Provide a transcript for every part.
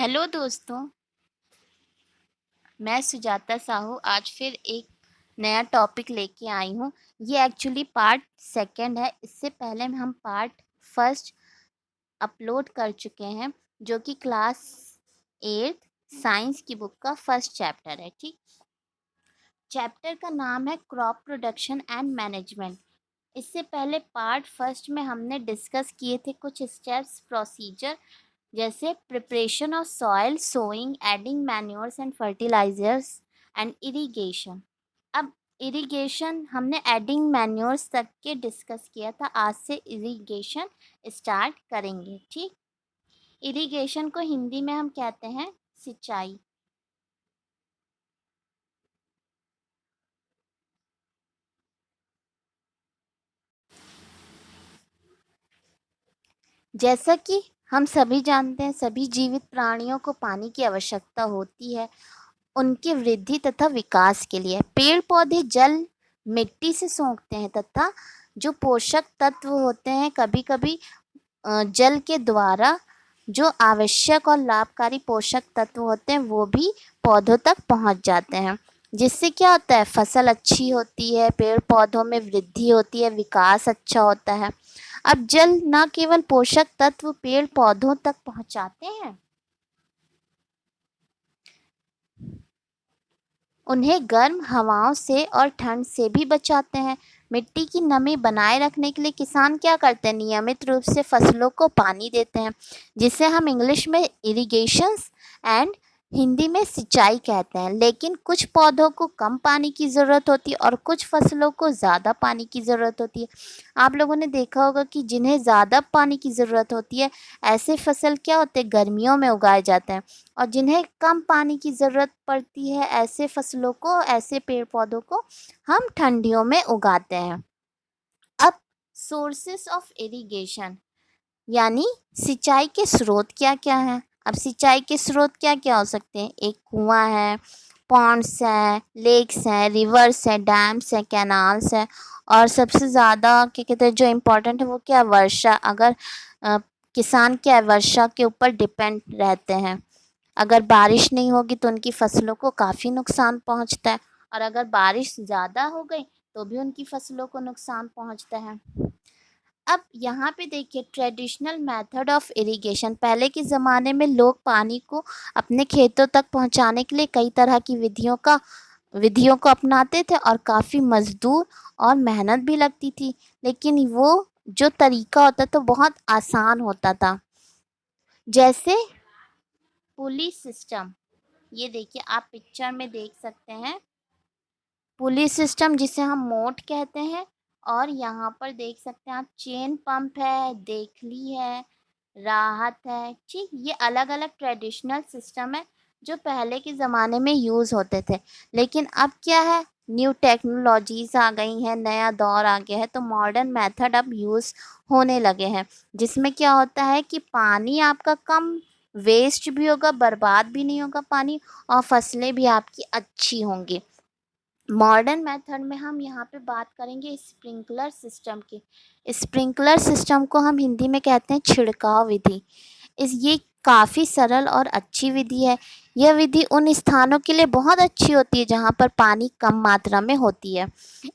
Hello दोस्तों, मैं सुजाता साहू आज फिर एक नया टॉपिक लेके आई हूँ। ये एक्चुअली पार्ट सेकंड है। इससे पहले हम पार्ट फर्स्ट अपलोड कर चुके हैं, जो कि क्लास 8 साइंस की बुक का फर्स्ट चैप्टर है। ठीक, चैप्टर का नाम है क्रॉप प्रोडक्शन एंड मैनेजमेंट। इससे पहले पार्ट फर्स्ट में हमने डिस्कस किए थे कुछ स्टेप्स प्रोसीजर, जैसे preparation of soil, sowing, adding manures and fertilisers and irrigation. अब इरिगेशन हमने एडिंग मैन्योर्स तक के डिस्कस किया था। आज से इरिगेशन स्टार्ट करेंगे। ठीक, इरिगेशन को हिंदी में हम कहते हैं सिंचाई। जैसा कि हम सभी जानते हैं, सभी जीवित प्राणियों को पानी की आवश्यकता होती है उनकी वृद्धि तथा विकास के लिए। पेड़ पौधे जल मिट्टी से सोखते हैं तथा जो पोषक तत्व होते हैं कभी कभी जल के द्वारा जो आवश्यक और लाभकारी पोषक तत्व होते हैं वो भी पौधों तक पहुंच जाते हैं, जिससे क्या होता है, फसल अच्छी होती है, पेड़ पौधों में वृद्धि होती है, विकास अच्छा होता है। अब जल न केवल पोषक तत्व पेड़ पौधों तक पहुंचाते हैं, उन्हें गर्म हवाओं से और ठंड से भी बचाते हैं। मिट्टी की नमी बनाए रखने के लिए किसान क्या करते हैं, नियमित रूप से फसलों को पानी देते हैं, जिसे हम इंग्लिश में इरिगेशंस एंड हिंदी में सिंचाई कहते हैं। लेकिन कुछ पौधों को कम पानी की ज़रूरत होती है और कुछ फसलों को ज़्यादा पानी की ज़रूरत होती है। आप लोगों ने देखा होगा कि जिन्हें ज़्यादा पानी की ज़रूरत होती है, ऐसे फसल क्या होते हैं, गर्मियों में उगाए जाते हैं। और जिन्हें कम पानी की ज़रूरत पड़ती है, ऐसे फसलों को, ऐसे पेड़ पौधों को हम ठंडियों में उगाते हैं। अब सोर्सेस ऑफ इरिगेशन यानी सिंचाई के स्रोत क्या क्या हैं। अब सिंचाई के स्रोत क्या क्या हो सकते हैं, एक कुआं है, पॉन्ड्स हैं, लेक्स हैं, रिवर्स हैं, डैम्स हैं, कैनाल्स हैं, और सबसे ज़्यादा क्या कहते हैं जो इम्पोर्टेंट है वो क्या, वर्षा। अगर किसान क्या है, वर्षा के ऊपर डिपेंड रहते हैं। अगर बारिश नहीं होगी तो उनकी फसलों को काफ़ी नुकसान पहुंचता है, और अगर बारिश ज़्यादा हो गई तो भी उनकी फसलों को नुकसान पहुंचता है। अब यहाँ पे देखिए, ट्रेडिशनल मेथड ऑफ इरिगेशन। पहले के ज़माने में लोग पानी को अपने खेतों तक पहुँचाने के लिए कई तरह की विधियों को अपनाते थे, और काफ़ी मज़दूर और मेहनत भी लगती थी। लेकिन वो जो तरीका होता था बहुत आसान होता था, जैसे पुली सिस्टम। ये देखिए, आप पिक्चर में देख सकते हैं पुली सिस्टम, जिसे हम मोट कहते हैं। और यहाँ पर देख सकते हैं आप, चेन पंप है, देखली है, राहत है। ठीक, ये अलग अलग ट्रेडिशनल सिस्टम है जो पहले के ज़माने में यूज़ होते थे। लेकिन अब क्या है, न्यू टेक्नोलॉजीज़ आ गई हैं, नया दौर आ गया है, तो मॉडर्न मेथड अब यूज़ होने लगे हैं, जिसमें क्या होता है कि पानी आपका कम वेस्ट भी होगा, बर्बाद भी नहीं होगा पानी, और फसलें भी आपकी अच्छी होंगी। मॉडर्न मेथड में हम यहाँ पे बात करेंगे स्प्रिंकलर सिस्टम की। स्प्रिंकलर सिस्टम को हम हिंदी में कहते हैं छिड़काव विधि। ये काफ़ी सरल और अच्छी विधि है। यह विधि उन स्थानों के लिए बहुत अच्छी होती है जहाँ पर पानी कम मात्रा में होती है।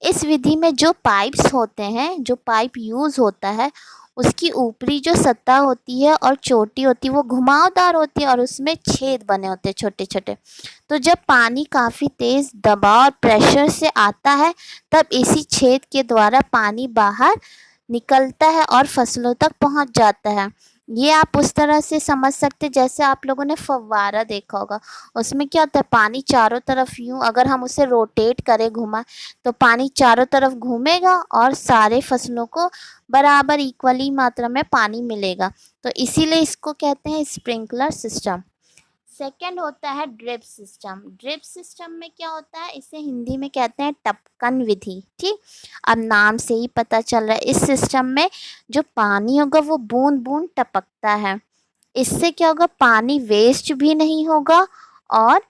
इस विधि में जो पाइप्स होते हैं, जो पाइप यूज़ होता है, उसकी ऊपरी जो सतह होती है और चोटी होती है वो घुमावदार होती है, और उसमें छेद बने होते हैं छोटे छोटे। तो जब पानी काफ़ी तेज़ दबाव और प्रेशर से आता है, तब इसी छेद के द्वारा पानी बाहर निकलता है और फसलों तक पहुंच जाता है। ये आप उस तरह से समझ सकते हैं जैसे आप लोगों ने फव्वारा देखा होगा। उसमें क्या होता है, पानी चारों तरफ यूँ अगर हम उसे रोटेट करें, घुमा, तो पानी चारों तरफ घूमेगा और सारे फसलों को बराबर इक्वली मात्रा में पानी मिलेगा। तो इसीलिए इसको कहते हैं स्प्रिंकलर सिस्टम। सेकंड होता है ड्रिप सिस्टम। ड्रिप सिस्टम में क्या होता है, इसे हिंदी में कहते हैं टपकन विधि। ठीक, अब नाम से ही पता चल रहा है, इस सिस्टम में जो पानी होगा वो बूंद बूंद टपकता है। इससे क्या होगा, पानी वेस्ट भी नहीं होगा और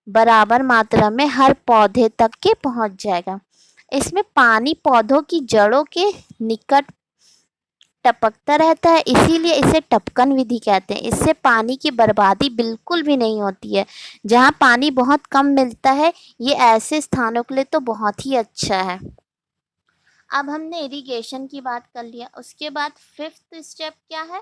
बराबर मात्रा में हर पौधे तक के पहुंच जाएगा। इसमें पानी पौधों की जड़ों के निकट टपकता रहता है, इसीलिए इसे टपकन विधि कहते हैं। इससे पानी की बर्बादी बिल्कुल भी नहीं होती है। जहाँ पानी बहुत कम मिलता है, ये ऐसे स्थानों के लिए तो बहुत ही अच्छा है। अब हमने इरिगेशन की बात कर लिया, उसके बाद फिफ्थ स्टेप क्या है,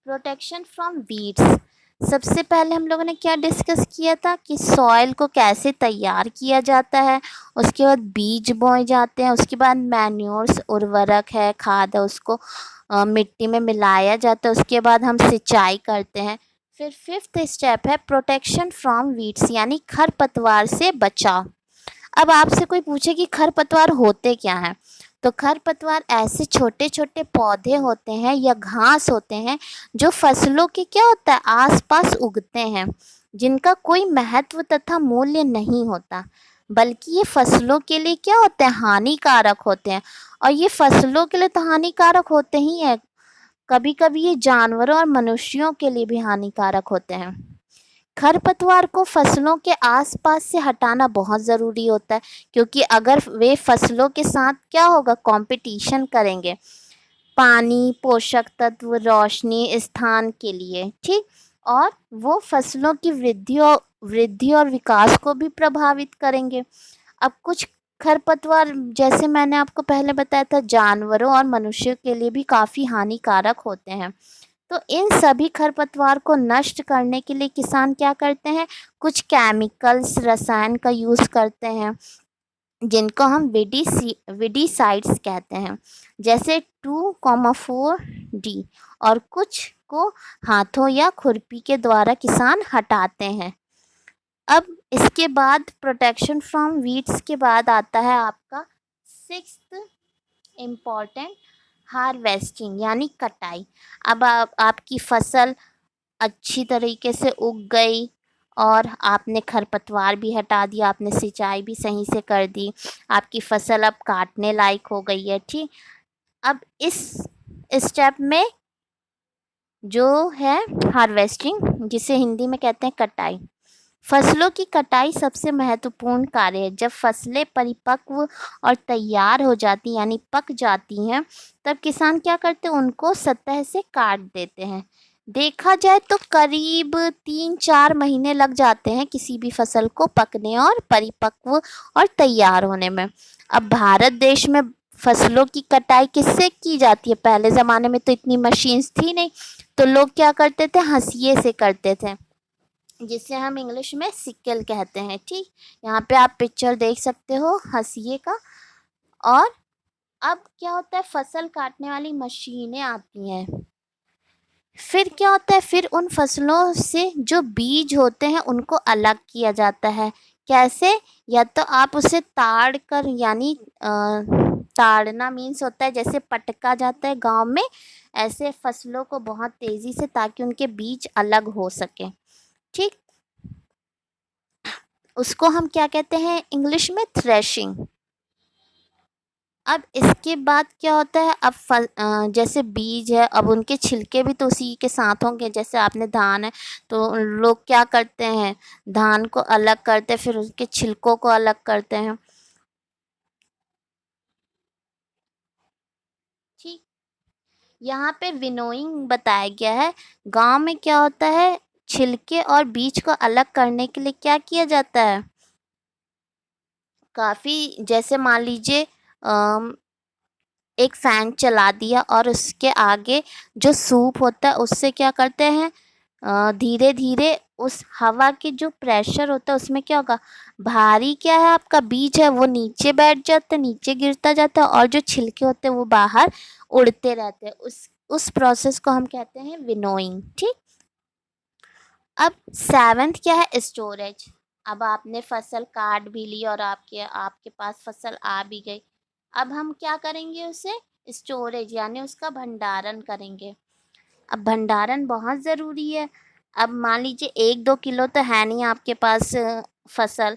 प्रोटेक्शन फ्रॉम वीड्स। सबसे पहले हम लोगों ने क्या डिस्कस किया था कि सॉइल को कैसे तैयार किया जाता है, उसके बाद बीज बोए जाते हैं, उसके बाद मैन्योर्स उर्वरक है, खाद है, उसको मिट्टी में मिलाया जाता है, उसके बाद हम सिंचाई करते हैं। फिर फिफ्थ स्टेप है प्रोटेक्शन फ्रॉम वीड्स, यानी खरपतवार से बचाव। अब आपसे कोई पूछे कि खरपतवार होते क्या हैं, तो खरपतवार ऐसे छोटे छोटे पौधे होते हैं या घास होते हैं जो फसलों के क्या होता है आसपास उगते हैं, जिनका कोई महत्व तथा मूल्य नहीं होता, बल्कि ये फसलों के लिए क्या होते हैं हानिकारक होते हैं। और ये फसलों के लिए तो हानिकारक होते ही हैं, कभी कभी ये जानवरों और मनुष्यों के लिए भी हानिकारक होते हैं। खरपतवार को फसलों के आसपास से हटाना बहुत ज़रूरी होता है, क्योंकि अगर वे फसलों के साथ क्या होगा कंपटीशन करेंगे पानी, पोषक तत्व, रोशनी, स्थान के लिए, ठीक, और वो फसलों की वृद्धि और विकास को भी प्रभावित करेंगे। अब कुछ खरपतवार जैसे मैंने आपको पहले बताया था जानवरों और मनुष्यों के लिए भी काफ़ी हानिकारक होते हैं। तो इन सभी खरपतवार को नष्ट करने के लिए किसान क्या करते हैं, कुछ केमिकल्स रसायन का यूज़ करते हैं, जिनको हम विडीसाइड्स कहते हैं, जैसे 2,4-D, और कुछ को हाथों या खुरपी के द्वारा किसान हटाते हैं। अब इसके बाद प्रोटेक्शन फ्रॉम वीड्स के बाद आता है आपका सिक्स्थ इम्पॉर्टेंट, हार्वेस्टिंग, यानी कटाई। अब आपकी फसल अच्छी तरीके से उग गई और आपने खरपतवार भी हटा दिया, आपने सिंचाई भी सही से कर दी, आपकी फसल अब काटने लायक हो गई है, ठीक। अब इस स्टेप में जो है हार्वेस्टिंग, जिसे हिंदी में कहते हैं कटाई, फसलों की कटाई सबसे महत्वपूर्ण कार्य है। जब फसलें परिपक्व और तैयार हो जाती यानी पक जाती हैं, तब किसान क्या करते हैं, उनको सतह से काट देते हैं। देखा जाए तो करीब 3-4 महीने लग जाते हैं किसी भी फसल को पकने और परिपक्व और तैयार होने में। अब भारत देश में फसलों की कटाई किससे की जाती है, पहले ज़माने में तो इतनी मशीन्स थी नहीं, तो लोग क्या करते थे, हंसिए से करते थे, जिसे हम इंग्लिश में सिक्कल कहते हैं, ठीक। यहाँ पे आप पिक्चर देख सकते हो हंसिए का। और अब क्या होता है, फसल काटने वाली मशीनें आती हैं, फिर क्या होता है, फिर उन फसलों से जो बीज होते हैं उनको अलग किया जाता है। कैसे, या तो आप उसे ताड़ कर, यानी ताड़ना मीन्स होता है जैसे पटका जाता है गांव में, ऐसे फसलों को बहुत तेज़ी से, ताकि उनके बीज अलग हो सके, ठीक। उसको हम क्या कहते हैं इंग्लिश में, थ्रेशिंग। अब इसके बाद क्या होता है, अब जैसे बीज है, अब उनके छिलके भी तो उसी के साथ होंगे, जैसे आपने धान है तो लोग क्या करते हैं, धान को अलग करते हैं, फिर उसके छिलकों को अलग करते हैं, ठीक। यहाँ पे विनोइंग बताया गया है। गांव में क्या होता है, छिलके और बीज को अलग करने के लिए क्या किया जाता है, काफ़ी, जैसे मान लीजिए एक फैन चला दिया और उसके आगे जो सूप होता है उससे क्या करते हैं, धीरे धीरे उस हवा के जो प्रेशर होता है उसमें क्या होगा, भारी क्या है आपका बीज है वो नीचे बैठ जाता है, नीचे गिरता जाता है, और जो छिलके होते हैं वो बाहर उड़ते रहते हैं। उस प्रोसेस को हम कहते हैं विनोइंग, ठीक। अब सेवेंथ क्या है, स्टोरेज। अब आपने फसल काट भी ली और आपके आपके पास फसल आ भी गई, अब हम क्या करेंगे, उसे स्टोरेज यानी उसका भंडारण करेंगे। अब भंडारण बहुत ज़रूरी है। अब मान लीजिए 1-2 किलो तो है नहीं आपके पास फसल,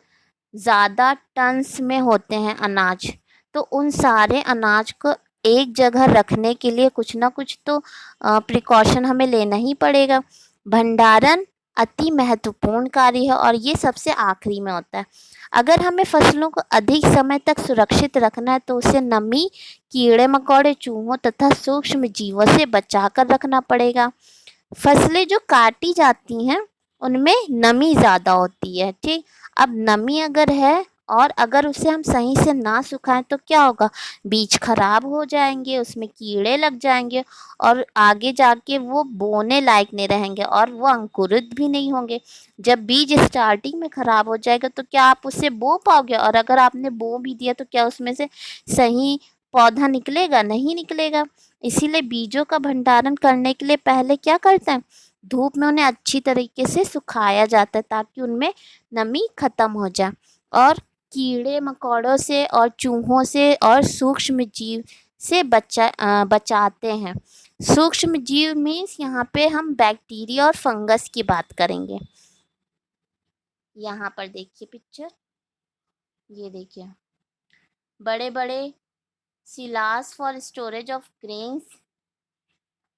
ज़्यादा टन्स में होते हैं अनाज, तो उन सारे अनाज को एक जगह रखने के लिए कुछ ना कुछ तो प्रिकॉशन हमें लेना ही पड़ेगा। भंडारण अति महत्वपूर्ण कार्य है और ये सबसे आखिरी में होता है। अगर हमें फसलों को अधिक समय तक सुरक्षित रखना है तो उसे नमी, कीड़े मकोड़े, चूहों तथा सूक्ष्म जीवों से बचा कर रखना पड़ेगा। फसलें जो काटी जाती हैं उनमें नमी ज़्यादा होती है, ठीक। अब नमी अगर है और अगर उसे हम सही से ना सुखाएं तो क्या होगा, बीज खराब हो जाएंगे, उसमें कीड़े लग जाएंगे और आगे जाके वो बोने लायक नहीं रहेंगे और वो अंकुरित भी नहीं होंगे। जब बीज स्टार्टिंग में खराब हो जाएगा तो क्या आप उसे बो पाओगे, और अगर आपने बो भी दिया तो क्या उसमें से सही पौधा निकलेगा, नहीं निकलेगा। इसीलिए बीजों का भंडारण करने के लिए पहले क्या करते हैं, धूप में उन्हें अच्छी तरीके से सुखाया जाता है ताकि उनमें नमी खत्म हो जाए और कीड़े मकोड़ों से और चूहों से और सूक्ष्म जीव से बचाते हैं। सूक्ष्म जीव मीन्स यहाँ पे हम बैक्टीरिया और फंगस की बात करेंगे। यहाँ पर देखिए पिक्चर, ये देखिए, बड़े बड़े Silas for storage of grains.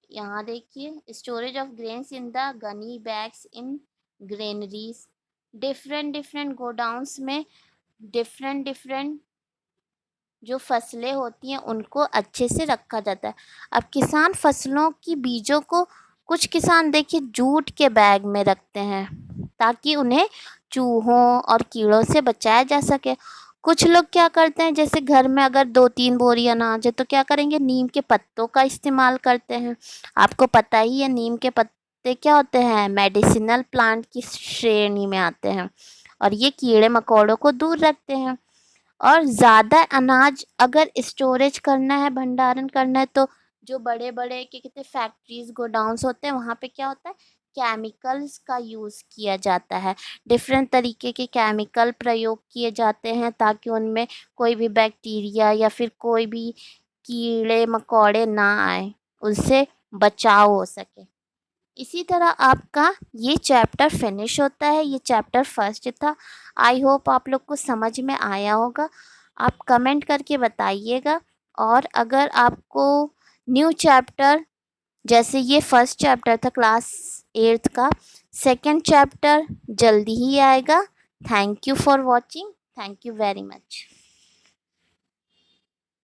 यहाँ देखिए, storage of grains in the Ghani bags in granaries. Different different godowns में डिफरेंट डिफरेंट जो फसलें होती हैं उनको अच्छे से रखा जाता है। अब किसान फसलों की बीजों को, कुछ किसान देखिए जूट के बैग में रखते हैं ताकि उन्हें चूहों और कीड़ों से बचाया जा सके। कुछ लोग क्या करते हैं, जैसे घर में अगर 2-3 बोरी अनाज है तो क्या करेंगे, नीम के पत्तों का इस्तेमाल करते हैं। आपको पता ही है नीम के पत्ते क्या होते हैं, मेडिसिनल प्लांट की श्रेणी में आते हैं और ये कीड़े मकोड़ों को दूर रखते हैं। और ज़्यादा अनाज अगर स्टोरेज करना है, भंडारण करना है, तो जो बड़े बड़े क्या कहते हैं फैक्ट्रीज गोडाउंस होते हैं वहाँ पे क्या होता है, केमिकल्स का यूज़ किया जाता है। डिफरेंट तरीके के केमिकल प्रयोग किए जाते हैं ताकि उनमें कोई भी बैक्टीरिया या फिर कोई भी कीड़े मकोड़े ना आए, उससे बचाव हो सके। इसी तरह आपका ये चैप्टर फिनिश होता है। ये चैप्टर फर्स्ट था। आई होप आप लोग को समझ में आया होगा। आप कमेंट करके बताइएगा। और अगर आपको न्यू चैप्टर, जैसे ये फर्स्ट चैप्टर था क्लास 8th का, सेकंड चैप्टर जल्दी ही आएगा। Thank you for watching. Thank you very much.